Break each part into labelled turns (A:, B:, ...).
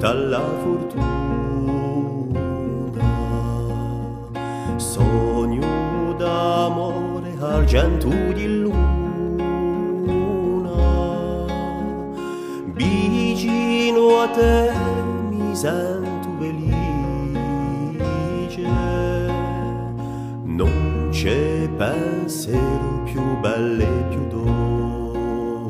A: tutta la fortuna. Sogno d'amore, argento di luna, vicino a te mi sento felice, non c'è pensiero più bello e più dolce.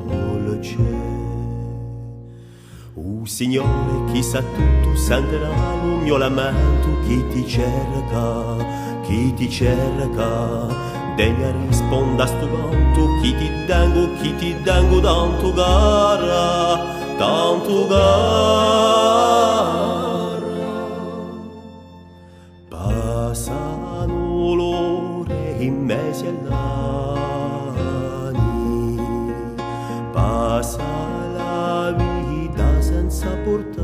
A: Signore, chi sa tutto sentirà il mio lamento, chi ti cerca, degna risponda a sto canto, chi ti tengo tanto gara, passano l'ore in mezzo all'anni, passa la vita senza portarmi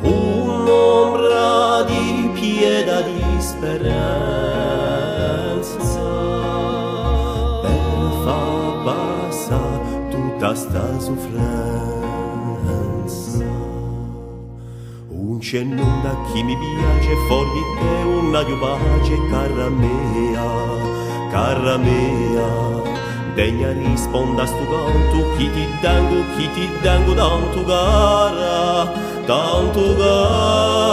A: un'ombra di pietà, di speranza, per far passare tutta sta soffrenza. Un cenno da chi mi piace, fuori di te una dio pace, cara mea, degna risponda a sto canto, chi ti tengo tanto gara, tanto gara.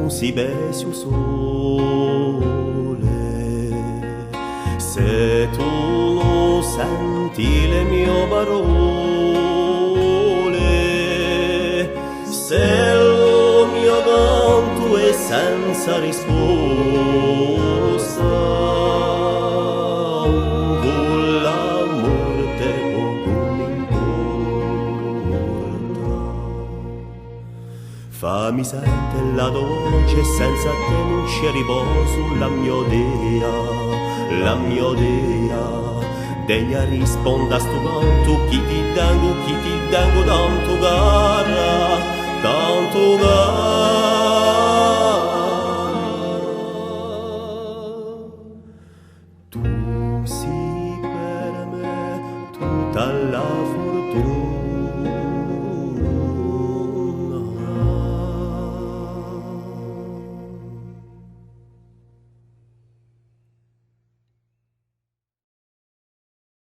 A: Si besi il sole, se tu non senti le mie parole, se il mio canto è senza risposta, con la morte poco mi importa. Fammi sentire la tua voce, senza te non c'è riposo, la mia dea, degna risponda a sto canto, chi ti tengo tanto gara, tanto gara. Tu sei per me tutta la fortuna.